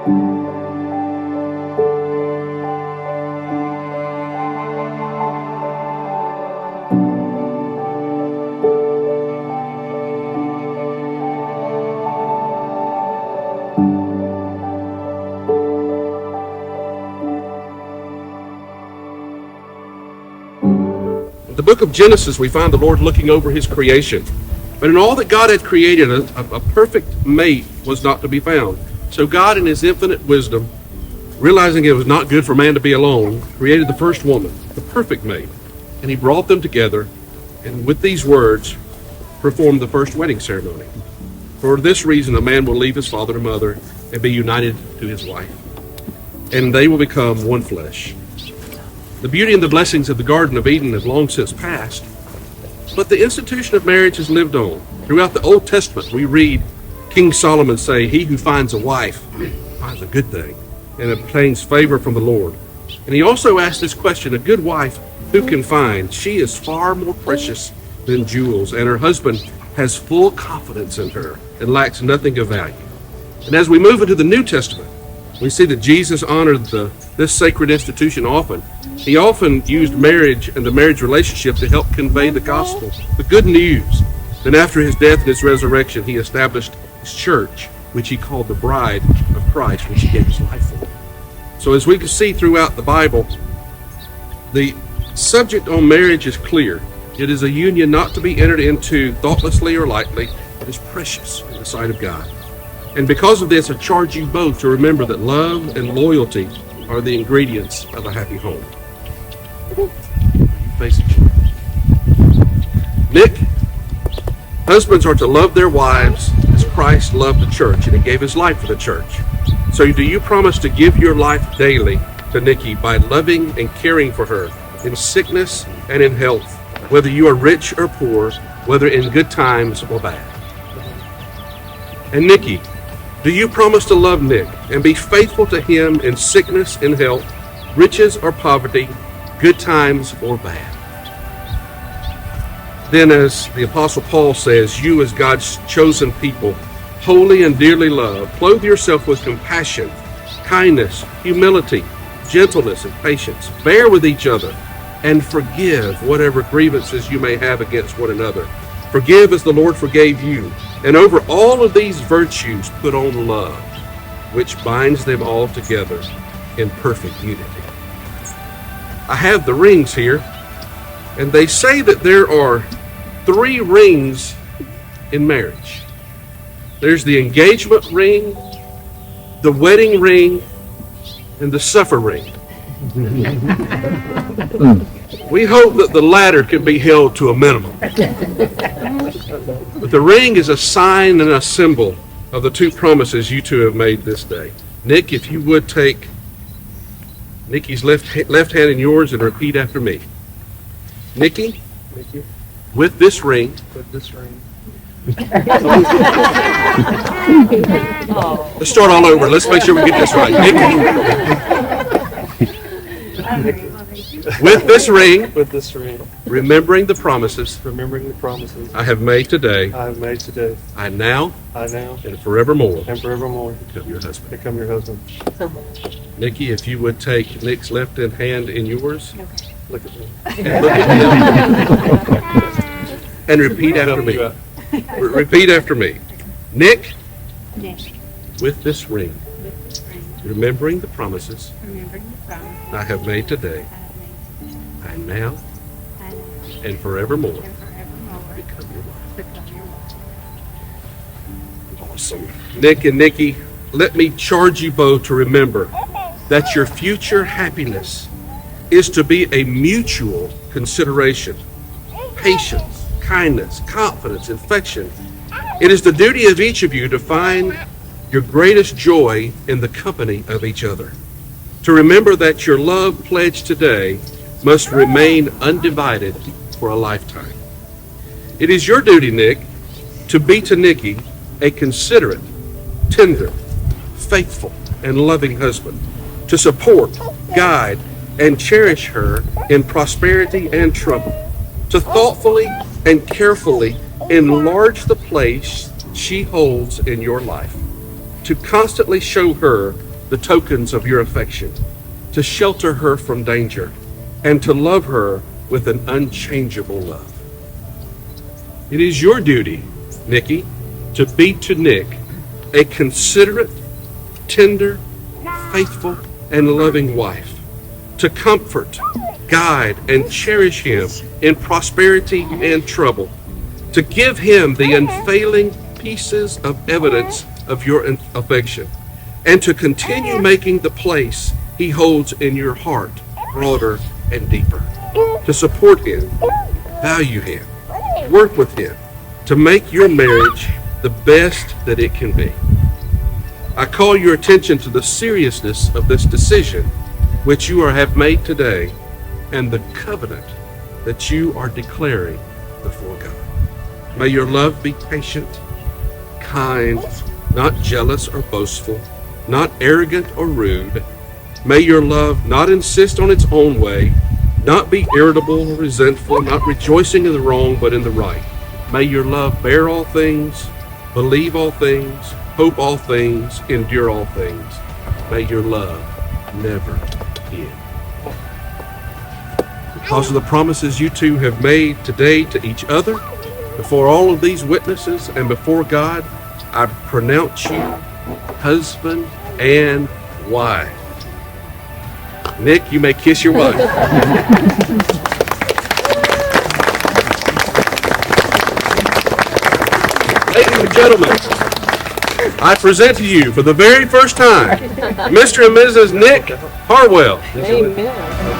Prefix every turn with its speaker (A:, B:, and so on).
A: In the book of Genesis, we find the Lord looking over his creation. But in all that God had created, a perfect mate was not to be found. So God, in his infinite wisdom, realizing it was not good for man to be alone, created the first woman, the perfect mate. And he brought them together, and with these words, performed the first wedding ceremony. For this reason, a man will leave his father and mother and be united to his wife, and they will become one flesh. The beauty and the blessings of the Garden of Eden have long since passed, but the institution of marriage has lived on. Throughout the Old Testament, we read King Solomon say, "He who finds a wife finds a good thing and obtains favor from the Lord." And he also asked this question, a good wife who can find? She is far more precious than jewels, and her husband has full confidence in her and lacks nothing of value. And as we move into the New Testament, we see that Jesus honored this sacred institution often. He often used marriage and the marriage relationship to help convey the gospel, the good news. Then after his death and his resurrection, he established his church, which he called the bride of Christ, which he gave his life for. So as we can see throughout the Bible, the subject on marriage is clear. It is a union not to be entered into thoughtlessly or lightly. It is precious in the sight of God. And because of this, I charge you both to remember that love and loyalty are the ingredients of a happy home. Face each other. Nick, husbands are to love their wives as Christ loved the church, and he gave his life for the church. So do you promise to give your life daily to Nikki by loving and caring for her in sickness and in health, whether you are rich or poor, whether in good times or bad? And Nikki, do you promise to love Nick and be faithful to him in sickness and health, riches or poverty, good times or bad? Then, as the Apostle Paul says, you as God's chosen people, holy and dearly loved, clothe yourself with compassion, kindness, humility, gentleness, and patience. Bear with each other and forgive whatever grievances you may have against one another. Forgive as the Lord forgave you. And over all of these virtues, put on love, which binds them all together in perfect unity. I have the rings here, and they say that there are 3 rings in marriage. There's the engagement ring, the wedding ring, and the suffer ring. We hope that the latter can be held to a minimum. But the ring is a sign and a symbol of the 2 promises you two have made this day. Nick, if you would take Nikki's left hand in yours and repeat after me. Nikki, with this ring. Let's start all over. Let's make sure we get this right. Nikki. With this ring, remembering the promises I have made today, I now and forevermore become your husband. Nikki, if you would take Nick's left hand in yours, look at me, and repeat after me. Repeat after me. Nick, with this ring, remembering the promises I have made today, I now and forevermore become your wife. Awesome. Nick and Nikki, let me charge you both to remember that your future happiness is to be a mutual consideration, patience, kindness, confidence, affection. It is the duty of each of you to find your greatest joy in the company of each other. To remember that your love pledged today must remain undivided for a lifetime. It is your duty, Nick, to be to Nikki a considerate, tender, faithful, and loving husband, to support, guide, and cherish her in prosperity and trouble, to thoughtfully and carefully enlarge the place she holds in your life, to constantly show her the tokens of your affection, to shelter her from danger, and to love her with an unchangeable love. It is your duty, Nikki, to be to Nick a considerate, tender, faithful, and loving wife, to comfort, guide, and cherish him in prosperity and trouble, to give him the unfailing pieces of evidence of your affection, and to continue making the place he holds in your heart broader and deeper, to support him, value him, work with him, to make your marriage the best that it can be. I call your attention to the seriousness of this decision which you have made today and the covenant that you are declaring before God. May your love be patient, kind, not jealous or boastful, not arrogant or rude. May your love not insist on its own way, not be irritable or resentful, not rejoicing in the wrong but in the right. May your love bear all things, believe all things, hope all things, endure all things. May your love never end. Because of the promises you two have made today to each other, before all of these witnesses and before God, I pronounce you husband and wife. Nick, you may kiss your wife. Ladies and gentlemen, I present to you for the very first time, Mr. and Mrs. Nick Harwell.
B: Amen.